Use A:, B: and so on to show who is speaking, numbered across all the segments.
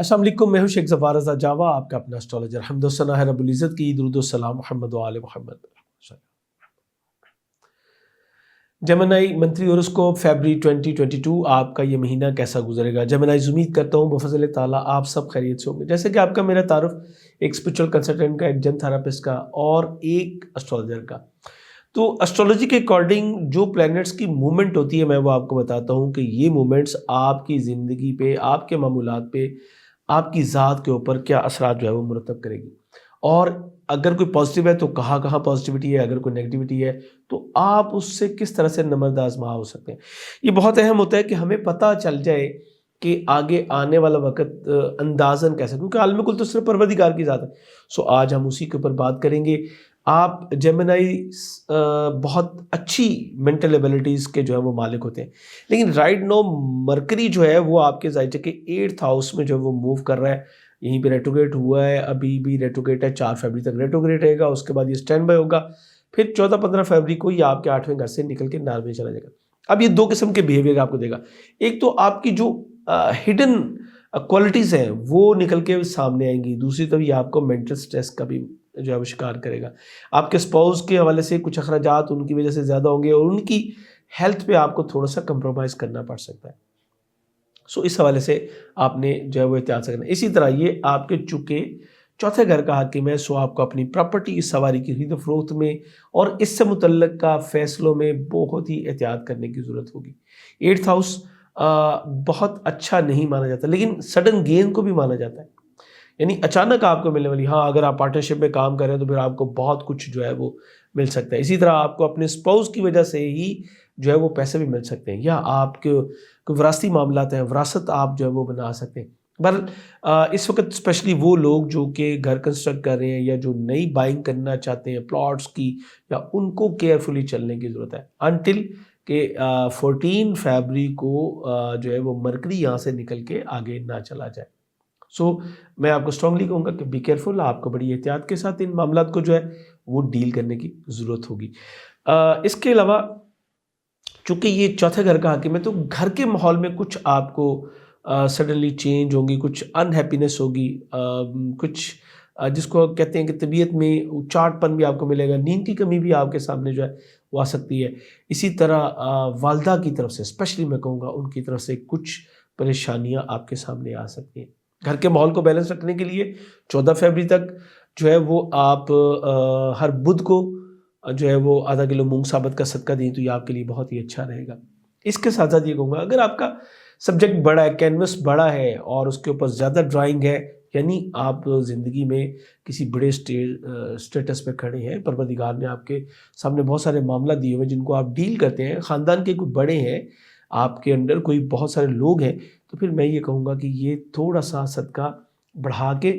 A: السلام علیکم، میں ہوں شیخ ظفار رضا جاوا، آپ کا اپنا اسٹرالوجر۔ حمد و ثنا ہے رب العزت کی، درود و سلام محمد و آل محمد۔ جیمنائی منتھلی ہوراسکوپ فیبری 2022، آپ کا یہ مہینہ کیسا گزرے گا؟ جیمنائی امید کرتا ہوں بفضل تعالیٰ آپ سب خیریت سے ہوں گے۔ جیسے کہ آپ کا میرا تعارف ایک اسپرچل کنسلٹنٹ کا، ایک جن تھراپسٹ کا اور ایک اسٹرالوجر کا۔ تو اسٹرالوجی کے اکارڈنگ جو پلینٹس کی موومنٹ ہوتی ہے، میں وہ آپ کو بتاتا ہوں کہ یہ موومنٹس آپ کی زندگی پہ، آپ کے معمولات پہ، آپ کی ذات کے اوپر کیا اثرات جو ہے وہ مرتب کرے گی، اور اگر کوئی پازیٹیو ہے تو کہاں کہاں پازیٹیوٹی ہے، اگر کوئی نیگیٹیوٹی ہے تو آپ اس سے کس طرح سے نمرد آزما ہو سکتے ہیں۔ یہ بہت اہم ہوتا ہے کہ ہمیں پتہ چل جائے کہ آگے آنے والا وقت اندازاً کیسا، کیونکہ عالم کل تو صرف پروردگار کی ذات ہے۔ سو آج ہم اسی کے اوپر بات کریں گے۔ آپ جیمنائی بہت اچھی مینٹل ایبلٹیز کے جو ہے وہ مالک ہوتے ہیں، لیکن رائٹ نو مرکری جو ہے وہ آپ کے ذائچے کے 8th ہاؤس میں جو ہے وہ موو کر رہا ہے، یہیں پہ ریٹروگریٹ ہوا ہے، ابھی بھی ریٹروگریٹ ہے، 4 فروری تک ریٹروگریٹ رہے گا، اس کے بعد یہ اسٹینڈ بائی ہوگا، پھر 14-15 فروری کو یہ آپ کے 8ویں گھر سے نکل کے 9 میں چلا جائے گا۔ اب یہ 2 قسم کے بیہیویئر آپ کو دے گا۔ ایک تو آپ کی جو ہڈن کوالٹیز ہیں وہ نکل کے سامنے آئیں گی، دوسری طرف یہ آپ کو مینٹل سٹریس کا بھی جو ہے وہ شکار کرے گا۔ آپ کے اسپاؤس کے حوالے سے کچھ اخراجات ان کی وجہ سے زیادہ ہوں گے، اور ان کی ہیلتھ پہ آپ کو تھوڑا سا کمپرومائز کرنا پڑ سکتا ہے۔ سو اس حوالے سے آپ نے جو ہے وہ احتیاط سے کرنا ہے۔ اسی طرح یہ آپ کے چونکہ 4تھے گھر کا حاکم ہے، سو آپ کو اپنی پراپرٹی اس سواری کی خرید و فروخت میں اور اس سے متعلق کا فیصلوں میں بہت ہی احتیاط کرنے کی ضرورت ہوگی۔ 8th ہاؤس بہت اچھا نہیں مانا جاتا، لیکن سڈن گین کو بھی مانا جاتا ہے، یعنی اچانک آپ کو ملنے والی، ہاں اگر آپ پارٹنرشپ میں کام کر رہے ہیں تو پھر آپ کو بہت کچھ جو ہے وہ مل سکتا ہے۔ اسی طرح آپ کو اپنے اسپاؤس کی وجہ سے ہی جو ہے وہ پیسے بھی مل سکتے ہیں، یا آپ کے کوئی وراثتی معاملات ہیں، وراثت آپ جو ہے وہ بنا سکتے ہیں۔ اس وقت اسپیشلی وہ لوگ جو کہ گھر کنسٹرکٹ کر رہے ہیں یا جو نئی بائنگ کرنا چاہتے ہیں پلاٹس کی، یا ان کو کیئرفلی چلنے کی ضرورت ہے انٹل کہ 14 فروری کو جو ہے وہ مرکری یہاں سے نکل کے آگے نہ چلا جائے۔ سو میں آپ کو اسٹرانگلی کہوں گا کہ بی کیئرفل، آپ کو بڑی احتیاط کے ساتھ ان معاملات کو جو ہے وہ ڈیل کرنے کی ضرورت ہوگی۔ اس کے علاوہ چونکہ یہ 4تھے گھر کا حاکم ہے، تو گھر کے ماحول میں کچھ آپ کو سڈنلی چینج ہوگی، کچھ انہیپینس ہوگی، کچھ جس کو کہتے ہیں کہ طبیعت میں چاٹ پن بھی آپ کو ملے گا، نیند کی کمی بھی آپ کے سامنے جو ہے وہ آ سکتی ہے۔ اسی طرح والدہ کی طرف سے اسپیشلی میں کہوں گا ان کی طرف سے کچھ پریشانیاں آپ کے سامنے آ سکتی ہیں۔ گھر کے ماحول کو بیلنس رکھنے کے لیے 14 فروری تک جو ہے وہ آپ ہر بدھ کو جو ہے وہ آدھا کلو مونگ ثابت کا صدقہ دیں تو یہ آپ کے لیے بہت ہی اچھا رہے گا۔ اس کے ساتھ ساتھ یہ کہوں گا، اگر آپ کا سبجیکٹ بڑا ہے، کینوس بڑا ہے اور اس کے اوپر زیادہ ڈرائنگ ہے، یعنی آپ زندگی میں کسی بڑے سٹیٹس پہ کھڑے ہیں، پروردگار نے آپ کے سامنے بہت سارے معاملہ دیے ہوئے جن کو آپ ڈیل کرتے ہیں، خاندان کے کوئی بڑے ہیں، آپ کے انڈر کوئی بہت سارے لوگ ہیں، تو پھر میں یہ کہوں گا کہ یہ تھوڑا سا صدقہ بڑھا کے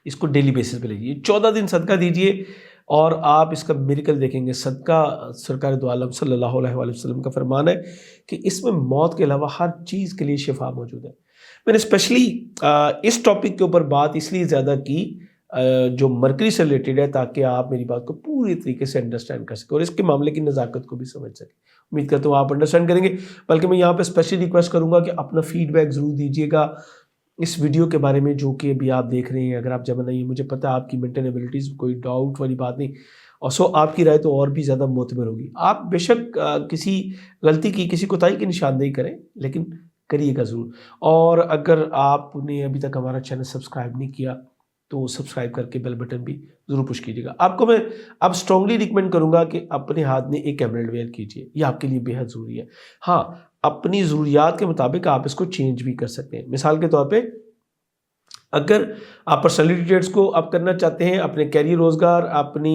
A: اس کو ڈیلی بیسس پہ لیجیے، 14 دن صدقہ دیجیے اور آپ اس کا میریکل دیکھیں گے۔ صدقہ سرکار دو عالم صلی اللہ علیہ وآلہ وسلم کا فرمان ہے کہ اس میں موت کے علاوہ ہر چیز کے لیے شفا موجود ہے۔ میں نے اسپیشلی اس ٹاپک کے اوپر بات اس لیے زیادہ کی جو مرکری سے ریلیٹڈ ہے، تاکہ آپ میری بات کو پوری طریقے سے انڈرسٹینڈ کر سکیں اور اس کے معاملے کی نزاکت کو بھی سمجھ سکیں۔ امید کرتا ہوں آپ انڈرسٹینڈ کریں گے، بلکہ میں یہاں پہ اسپیشلی ریکویسٹ کروں گا کہ اپنا فیڈ بیک ضرور دیجیے گا اس ویڈیو کے بارے میں جو کہ ابھی آپ دیکھ رہے ہیں۔ اگر آپ جب نہیں، مجھے پتہ ہے آپ کی مینٹل ایبلٹیز، کوئی ڈاؤٹ والی بات نہیں، اور سو آپ کی رائے تو اور بھی زیادہ معتبر ہوگی۔ آپ بے شک کسی غلطی کی، کسی کوتاہی کی نشاندہی کریں، لیکن کریے گا ضرور۔ اور اگر آپ نے ابھی تک ہمارا چینل سبسکرائب نہیں کیا تو سبسکرائب کر کے بیل بٹن بھی ضرور پش کیجیے گا۔ آپ کو میں اب اسٹرانگلی ریکمینڈ کروں گا کہ اپنے ہاتھ میں ایک ایمرلڈ ویئر کیجیے، یہ آپ کے لیے بے حد ضروری ہے۔ ہاں، اپنی ضروریات کے مطابق آپ اس کو چینج بھی کر سکتے ہیں۔ مثال کے طور پہ اگر آپ پرسنالٹی ٹریٹس کو آپ کرنا چاہتے ہیں، اپنے کیریئر، روزگار، اپنی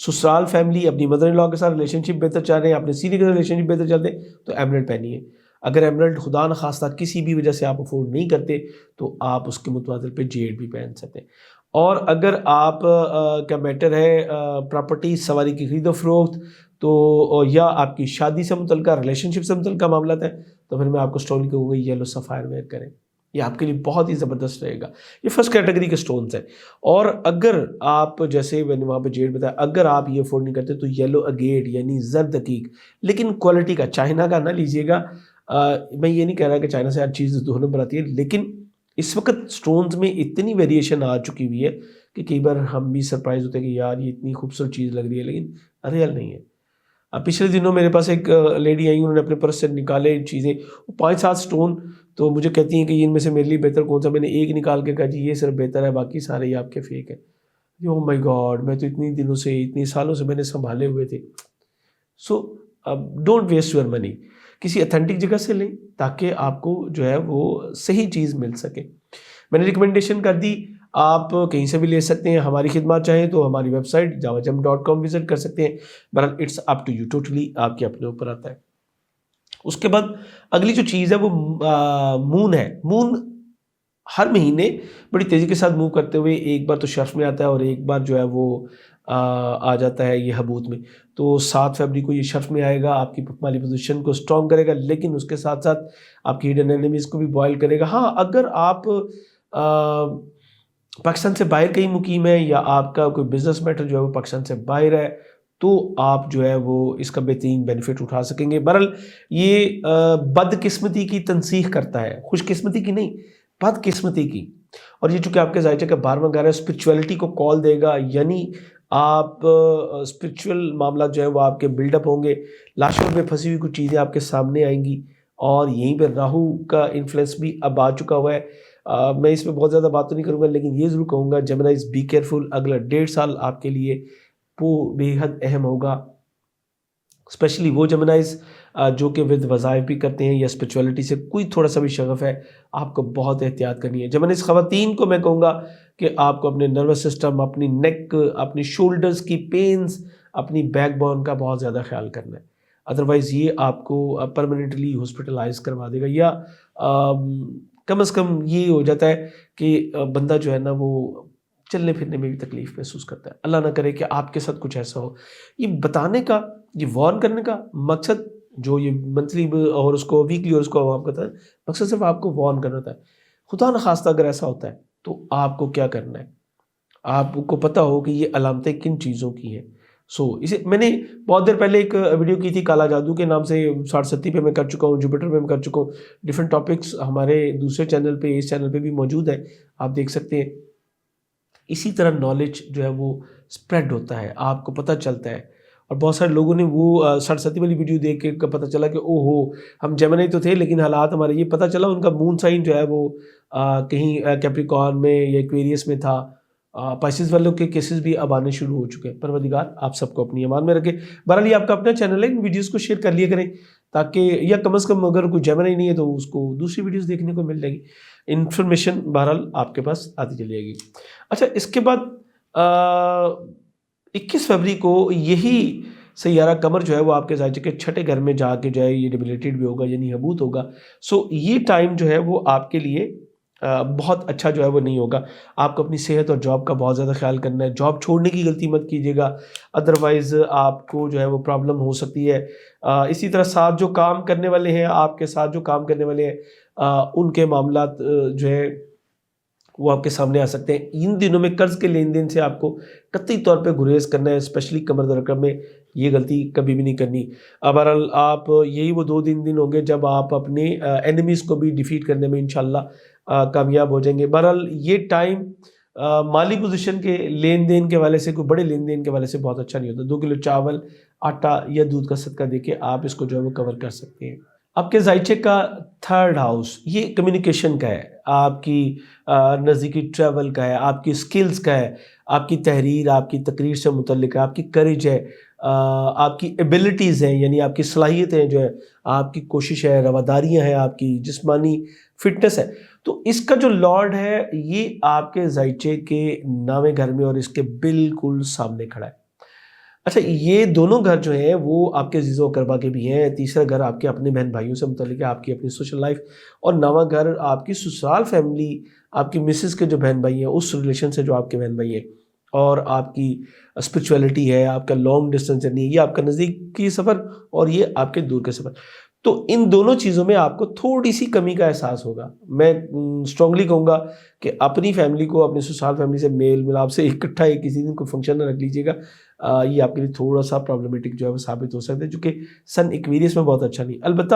A: سسرال فیملی، اپنی مدر ان لا کے ساتھ ریلیشن شپ بہتر چاہ رہے ہیں، اپنے سینئر کے ساتھ ریلیشن شپ بہتر چاہتے ہیں، تو ایمرلڈ پہنیے۔ اگر ایمرلڈ خدا نخواستہ کسی بھی وجہ سے آپ افورڈ نہیں کرتے تو آپ اس کے متبادل پہ جیڈ بھی پہن سکتے ہیں۔ اور اگر آپ کا میٹر ہے پراپرٹی، سواری کی خرید و فروخت، تو یا آپ کی شادی سے متعلقہ، ریلیشن شپ سے متعلقہ معاملات ہیں، تو پھر میں آپ کو اسٹون کہوں گا یلو سفائر ویئر کریں، یہ آپ کے لیے بہت ہی زبردست رہے گا۔ یہ فرسٹ کیٹیگری کے سٹونز ہیں۔ اور اگر آپ، جیسے میں نے وہاں پہ جیڈ بتایا، اگر آپ یہ افورڈ نہیں کرتے تو یلو اگیٹ یعنی زرد عقیق، لیکن کوالٹی کا، چائنا کا نہ لیجیے گا۔ میں یہ نہیں کہہ رہا کہ چائنا سے ہر چیز 2 نمبر آتی ہے، لیکن اس وقت سٹونز میں اتنی ویریشن آ چکی ہوئی ہے کہ کئی بار ہم بھی سرپرائز ہوتے ہیں کہ یار یہ اتنی خوبصورت چیز لگ رہی ہے لیکن ریئل نہیں ہے. اب پچھلے دنوں میرے پاس ایک لیڈی آئی، انہوں نے اپنے پرس سے نکالے چیزیں 5-7 سٹون، تو مجھے کہتی ہیں کہ ان میں سے میرے لیے بہتر کون سا. میں نے ایک نکال کے کہا جی یہ صرف بہتر ہے، باقی سارے یہ آپ کے فیک ہیں. او مائی گاڈ، میں تو اتنی دنوں سے اتنی سالوں سے میں نے سنبھالے ہوئے تھے. So don't waste your money, کسی اتھینٹک جگہ سے لیں تاکہ آپ کو جو ہے وہ صحیح چیز مل سکے. میں نے ریکمنڈیشن کر دی، آپ کہیں سے بھی لے سکتے ہیں. ہماری خدمات چاہیں تو ہماری ویب سائٹ jawajam.com وزٹ کر سکتے ہیں. بہرحال it's up to you, totally آپ کے اپنے اوپر آتا ہے. اس کے بعد اگلی جو چیز ہے وہ مون ہے. مون ہر مہینے بڑی تیزی کے ساتھ موو کرتے ہوئے ایک بار تو شرف میں آتا ہے اور ایک بار جو ہے وہ آ جاتا ہے یہ حبوت میں. تو 7 فروری کو یہ شرف میں آئے گا، آپ کی مالی پوزیشن کو سٹرونگ کرے گا، لیکن اس کے ساتھ ساتھ آپ کی ہڈن اینیمیز کو بھی بوائل کرے گا. ہاں، اگر آپ پاکستان سے باہر کہیں مقیم ہے یا آپ کا کوئی بزنس میٹر جو ہے وہ پاکستان سے باہر ہے تو آپ جو ہے وہ اس کا بہترین بینیفٹ اٹھا سکیں گے. بہرحال یہ بدقسمتی کی تنسیخ کرتا ہے، خوش قسمتی کی نہیں، بد قسمتی کی. اور یہ چونکہ آپ کے ذائچہ کا 12واں گھر ہے، اسپرچویلٹی کو کال دے گا، یعنی آپ اسپرچول معاملات جو ہے وہ آپ کے بلڈ اپ ہوں گے. لاشوں میں پھنسی ہوئی کچھ چیزیں آپ کے سامنے آئیں گی، اور یہیں پہ راہو کا انفلوئنس بھی اب آ چکا ہوا ہے. میں اس پہ بہت زیادہ بات تو نہیں کروں گا، لیکن یہ ضرور کہوں گا جیمنائز بی کیئرفل. اگلا 1.5 سال آپ کے لیے وہ بے حد اہم ہوگا، اسپیشلی وہ جیمنائز جو کہ ود وظائف بھی کرتے ہیں یا اسپرچویلٹی سے کوئی تھوڑا سا بھی شغف ہے. آپ کو بہت احتیاط کرنی ہے. جیمنائز خواتین کو میں کہوں گا کہ آپ کو اپنے نروس سسٹم، اپنی نیک، اپنی شولڈرز کی پینز، اپنی بیک بون کا بہت زیادہ خیال کرنا ہے. ادروائز یہ آپ کو پرماننٹلی ہاسپٹلائز کروا دے گا، یا کم از کم یہ ہو جاتا ہے کہ بندہ جو ہے نا وہ چلنے پھرنے میں بھی تکلیف محسوس کرتا ہے. اللہ نہ کرے کہ آپ کے ساتھ کچھ ایسا ہو. یہ بتانے کا، یہ وارن کرنے کا مقصد، جو یہ منتھلی اور اس کو ویکلی اور اس کو عوام کرتا ہے، مقصد صرف آپ کو وارن کرنا ہوتا ہے. خدا نخواستہ اگر ایسا ہوتا ہے تو آپ کو کیا کرنا ہے، آپ کو پتہ ہو کہ یہ علامتیں کن چیزوں کی ہیں. اسے میں نے بہت دیر پہلے ایک ویڈیو کی تھی کالا جادو کے نام سے، 60-70 پہ میں کر چکا ہوں، جوپیٹر پہ میں کر چکا ہوں. ڈفرینٹ ٹاپکس ہمارے دوسرے چینل پہ، اس چینل پہ بھی موجود ہے، آپ دیکھ سکتے ہیں. اسی طرح نالج جو ہے وہ اسپریڈ ہوتا ہے، آپ کو پتہ چلتا ہے. اور بہت سارے لوگوں نے وہ 60-70 والی ویڈیو دیکھ کے پتہ چلا کہ او ہو ہم جیمنائی تو تھے لیکن حالات ہمارے، یہ پتہ چلا ان کا مون سائن جو ہے وہ کہیں کیپریکارن میں یا ایکویریس میں تھا. پائسز والوں کے کیسز بھی اب آنے شروع ہو چکے ہیں. پروردگار آپ سب کو اپنی امان میں رکھے. بہرحال یہ آپ کا اپنا چینل ہے، ان ویڈیوز کو شیئر کر لیا کریں تاکہ، یا کم از کم اگر کوئی جیمنائی نہیں ہے تو اس کو دوسری ویڈیوز دیکھنے کو مل جائے گی. انفارمیشن بہرحال آپ کے پاس آتی چلی جائے گی. اچھا، اس کے بعد 21 فروری کو یہی سیارہ قمر جو ہے وہ آپ کے ذائچے کے 6ٹھے گھر میں جا کے جو ہے یہ ڈیبلیٹڈ بھی ہوگا، یعنی حبوت ہوگا. یہ ٹائم جو ہے وہ آپ کے لیے بہت اچھا جو ہے وہ نہیں ہوگا. آپ کو اپنی صحت اور جاب کا بہت زیادہ خیال کرنا ہے. جاب چھوڑنے کی غلطی مت کیجیے گا، ادروائز آپ کو جو ہے وہ پرابلم ہو سکتی ہے. اسی طرح ساتھ جو کام کرنے والے ہیں، آپ کے ساتھ جو کام کرنے والے ہیں، ان کے معاملات جو ہے وہ آپ کے سامنے آ سکتے ہیں. ان دنوں میں قرض کے لین دین سے آپ کو قطعی طور پہ گریز کرنا ہے، اسپیشلی کمر در رقم میں. یہ غلطی کبھی بھی نہیں کرنی. بہرحال آپ یہی وہ 2 دن ہوں گے جب آپ اپنے اینیمیز کو بھی ڈیفیٹ کرنے میں انشاءاللہ کامیاب ہو جائیں گے. بہرحال یہ ٹائم مالی پوزیشن کے لین دین کے والے سے، کوئی بڑے لین دین کے والے سے بہت اچھا نہیں ہوتا. 2 کلو چاول، آٹا یا دودھ کا صدقہ دے کے آپ اس کو جو ہے وہ کور کر سکتے ہیں. آپ کے ذائچے کا 3rd ہاؤس یہ کمیونیکیشن کا ہے، آپ کی نزدیکی ٹریول کا ہے، آپ کی سکلز کا ہے، آپ کی تحریر، آپ کی تقریر سے متعلق ہے، آپ کی کریج ہے، آپ کی ایبلٹیز ہیں، یعنی آپ کی صلاحیتیں جو ہے، آپ کی کوشش ہے، رواداریاں ہیں، آپ کی جسمانی فٹنس ہے. تو اس کا جو لارڈ ہے یہ آپ کے ذائچے کے 9ویں گھر میں اور اس کے بالکل سامنے کھڑا ہے. اچھا، یہ دونوں گھر جو ہیں وہ آپ کے عزیز و اقربا کے بھی ہیں. تیسرا گھر آپ کے اپنے بہن بھائیوں سے متعلق ہے، آپ کی اپنی سوشل لائف. اور 9واں گھر آپ کی سسرال فیملی، آپ کی مسز کے جو بہن بھائی ہیں اس ریلیشن سے جو آپ کے بہن بھائی ہیں، اور آپ کی اسپرچویلٹی ہے، آپ کا لانگ ڈسٹینس جرنی ہے، یہ آپ کا نزدیکی سفر اور یہ آپ کے دور کے سفر. تو ان دونوں چیزوں میں آپ کو تھوڑی سی کمی کا احساس ہوگا. میں اسٹرانگلی کہوں گا کہ اپنی فیملی کو، اپنی سسرال فیملی سے میل ملاپ سے اکٹھا کسی دن کوئی فنکشن نہ رکھ لیجیے گا. یہ آپ کے لیے تھوڑا سا پرابلمٹک جو ہے وہ ثابت ہو سکتا ہے، چونکہ سن ایکویریس میں بہت اچھا نہیں. البتہ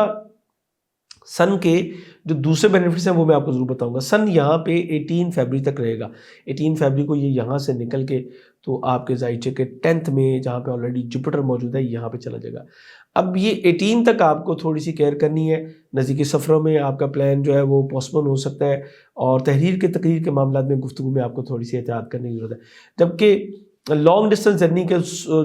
A: سن کے جو دوسرے بینیفٹس ہیں وہ میں آپ کو ضرور بتاؤں گا. سن یہاں پہ 18 فیبری تک رہے گا. 18 فیبری کو یہ یہاں سے نکل کے تو آپ کے زائچے کے 10th میں جہاں پہ آلریڈی جوپیٹر موجود ہے یہاں پہ چلا جائے گا. اب یہ 18 تک آپ کو تھوڑی سی کیئر کرنی ہے. نزدیکی سفروں میں آپ کا پلان جو ہے وہ پوسٹپون ہو سکتا ہے، اور تقریر کے معاملات میں گفتگو میں آپ کو تھوڑی سی احتیاط کرنے کی ضرورت ہے. جبکہ لانگ ڈسٹینس جرنی کے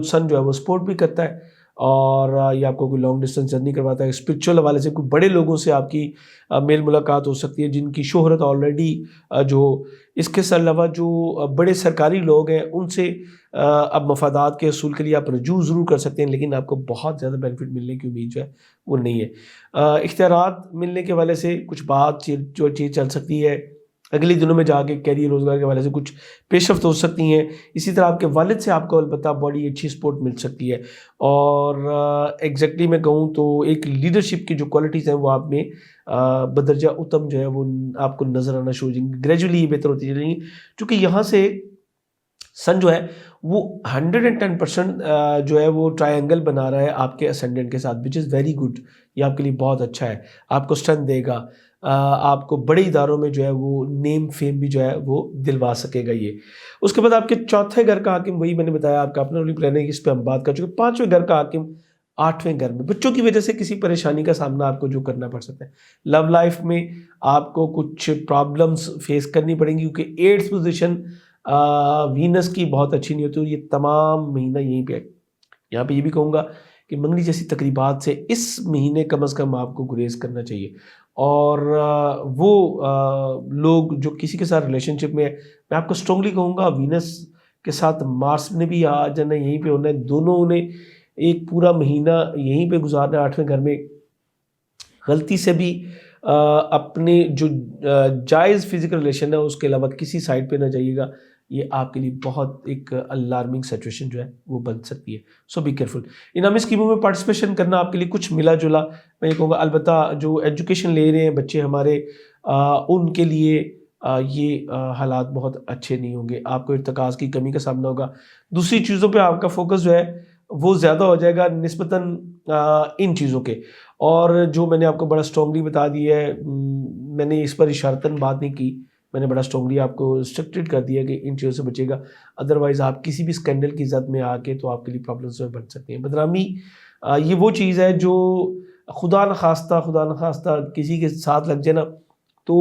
A: سن جو ہے وہ سپورٹ بھی کرتا ہے، اور یہ آپ کو کوئی لانگ ڈسٹینس جرنی کرواتا ہے. اسپرچول حوالے سے کوئی بڑے لوگوں سے آپ کی میل ملاقات ہو سکتی ہے جن کی شہرت آلریڈی جو اس کے علاوہ جو بڑے سرکاری لوگ ہیں ان سے اب مفادات کے اصول کے لیے آپ رجوع ضرور کر سکتے ہیں، لیکن آپ کو بہت زیادہ بینیفٹ ملنے کی امید جو ہے وہ نہیں ہے. اختیارات ملنے کے حوالے سے کچھ بات جو چیز چل سکتی ہے، اگلے دنوں میں جا کے کیریئر روزگار کے حوالے سے کچھ پیش رفت ہو سکتی ہیں. اسی طرح آپ کے والد سے آپ کو البتہ بڑی اچھی سپورٹ مل سکتی ہے، اور ایگزیکٹلی میں کہوں تو ایک لیڈرشپ کی جو کوالٹیز ہیں وہ آپ میں بدرجہ اتم جو ہے وہ آپ کو نظر آنا شروع ہو جائیں گی. گریجولی یہ بہتر ہوتی چلیں گی، چونکہ یہاں سے سن جو ہے وہ 110% جو ہے وہ ٹرائنگل بنا رہا ہے آپ کے اسینڈنٹ کے ساتھ، وچ از ویری گڈ. یہ آپ کے لیے بہت اچھا ہے، آپ کو اسٹرینتھ دے گا، آپ کو بڑے اداروں میں جو ہے وہ نیم فیم بھی جو ہے وہ دلوا سکے گا. یہ اس کے بعد آپ کے چوتھے گھر کا حاکم، وہی میں نے بتایا آپ کا اپنا رولی پلان ہے، اس پہ ہم بات کر چکے. پانچویں گھر کا حاکم 8ویں گھر میں بچوں کی وجہ سے کسی پریشانی کا سامنا آپ کو جو کرنا پڑ سکتا ہے. لو لائف میں آپ کو کچھ پرابلمس فیس کرنی پڑیں گی، کیونکہ 8th پوزیشن وینس کی بہت اچھی نہیں ہوتی، یہ تمام مہینہ یہیں پہ ہے. یہاں پہ یہ بھی کہوں گا کہ منگنی جیسی تقریبات سے اس مہینے کم از کم آپ کو گریز کرنا چاہیے. اور وہ لوگ جو کسی کے ساتھ ریلیشن شپ میں ہے، میں آپ کو اسٹرانگلی کہوں گا وینس کے ساتھ مارس نے بھی آ جانا یہیں پہ ہونا ہے. دونوں نے ایک پورا مہینہ یہیں پہ گزارنا ہے 8ویں گھر میں. غلطی سے بھی اپنے جو جائز فزیکل ریلیشن ہے اس کے علاوہ کسی سائڈ پہ نہ جائیے گا. یہ آپ کے لیے بہت ایک الارمنگ سچویشن جو ہے وہ بن سکتی ہے. سو بی کیئرفل. انعامی اسکیموں میں پارٹیسپیشن کرنا آپ کے لیے کچھ ملا جلا میں یہ کہوں گا. البتہ جو ایجوکیشن لے رہے ہیں بچے ہمارے، ان کے لیے یہ حالات بہت اچھے نہیں ہوں گے. آپ کو ارتکاز کی کمی کا سامنا ہوگا. دوسری چیزوں پہ آپ کا فوکس جو ہے وہ زیادہ ہو جائے گا نسبتاً ان چیزوں کے. اور جو میں نے آپ کو بڑا اسٹرانگلی بتا دیا ہے، میں نے اس پر اشارتاً بات نہیں کی، میں نے بڑا اسٹرانگلی آپ کو انسٹرکٹڈ کر دیا کہ ان چیزوں سے بچے گا. ادروائز آپ کسی بھی اسکینڈل کی زد میں آ کے تو آپ کے لیے پرابلمس بن سکتی ہیں. بدنامی یہ وہ چیز ہے جو خدا نخواستہ کسی کے ساتھ لگ جائے نا تو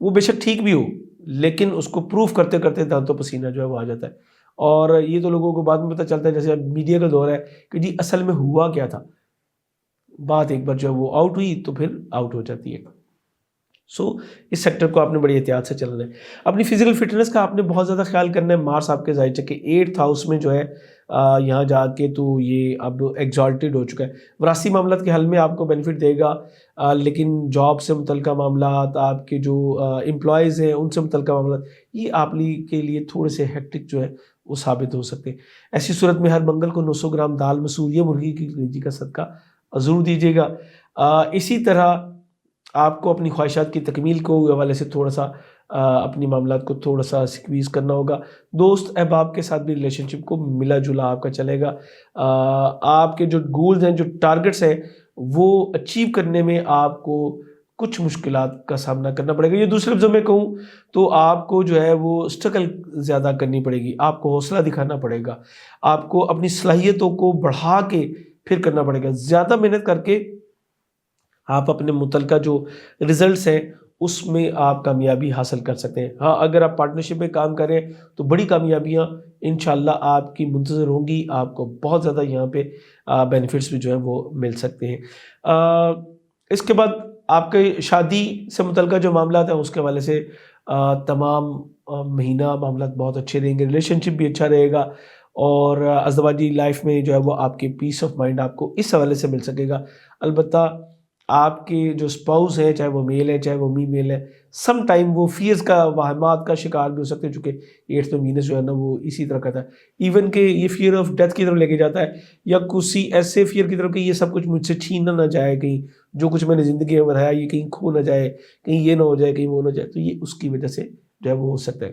A: وہ بے شک ٹھیک بھی ہو، لیکن اس کو پروف کرتے کرتے دانتوں پسینہ جو ہے وہ آ جاتا ہے. اور یہ تو لوگوں کو بعد میں پتہ چلتا ہے، جیسے میڈیا کا دور ہے کہ جی اصل میں ہوا کیا تھا. بات ایک بار جو ہے وہ آؤٹ ہوئی تو پھر آؤٹ ہو جاتی ہے. سو اس سیکٹر کو آپ نے بڑی احتیاط سے چلنا ہے. اپنی فزیکل فٹنس کا آپ نے بہت زیادہ خیال کرنا ہے. مارس آپ کے ظاہر کہ 8th ہاؤس میں جو ہے یہاں جا کے تو یہ اب ایگزالٹیڈ ہو چکا ہے. وراثی معاملات کے حل میں آپ کو بینیفٹ دے گا، لیکن جاب سے متعلقہ معاملات، آپ کے جو امپلائیز ہیں ان سے متعلقہ معاملات، یہ آپ کے لیے تھوڑے سے ہیکٹک جو ہے وہ ثابت ہو سکتے ہیں. ایسی صورت میں ہر منگل کو 900 گرام دال مسور یا مرغی کی کلیجی کا صدقہ ضرور دیجیے گا. اسی طرح آپ کو اپنی خواہشات کی تکمیل کو حوالے سے تھوڑا سا اپنی معاملات کو تھوڑا سا سکویز کرنا ہوگا. دوست احباب کے ساتھ بھی ریلیشن شپ کو ملا جلا آپ کا چلے گا. آپ کے جو گولز ہیں، جو ٹارگٹس ہیں، وہ اچیو کرنے میں آپ کو کچھ مشکلات کا سامنا کرنا پڑے گا. یہ دوسرے لفظوں میں کہوں تو آپ کو جو ہے وہ اسٹرگل زیادہ کرنی پڑے گی. آپ کو حوصلہ دکھانا پڑے گا، آپ کو اپنی صلاحیتوں کو بڑھا کے پھر کرنا پڑے گا. زیادہ محنت کر کے آپ اپنے متعلقہ جو ریزلٹس ہیں اس میں آپ کامیابی حاصل کر سکتے ہیں. ہاں، اگر آپ پارٹنرشپ میں کام کریں تو بڑی کامیابیاں انشاءاللہ آپ کی منتظر ہوں گی. آپ کو بہت زیادہ یہاں پہ بینیفٹس بھی جو ہیں وہ مل سکتے ہیں. اس کے بعد آپ کے شادی سے متعلقہ جو معاملات ہیں اس کے حوالے سے تمام مہینہ معاملات بہت اچھے رہیں گے. ریلیشن شپ بھی اچھا رہے گا، اور ازدواجی لائف میں جو ہے وہ آپ کے پیس آف مائنڈ آپ کو اس حوالے سے مل سکے گا. البتہ آپ کے جو اسپاؤس ہیں، چاہے وہ میل ہے چاہے وہ میل ہے، سم ٹائم وہ فیئرز کا، واہمات کا شکار بھی ہو سکتے ہیں، چونکہ 8th میں وینس جو ہے نا وہ اسی طرح کا تھا. ایون کہ یہ فیئر آف ڈیتھ کی طرف لے کے جاتا ہے، یا کسی ایسے فیئر کی طرف کہ یہ سب کچھ مجھ سے چھین نہ جائے، کہیں جو کچھ میں نے زندگی میں بنایا یہ کہیں کھو نہ جائے، کہیں یہ نہ ہو جائے، کہیں وہ نہ جائے. تو یہ اس کی وجہ سے جو ہے وہ ہو سکتا ہے.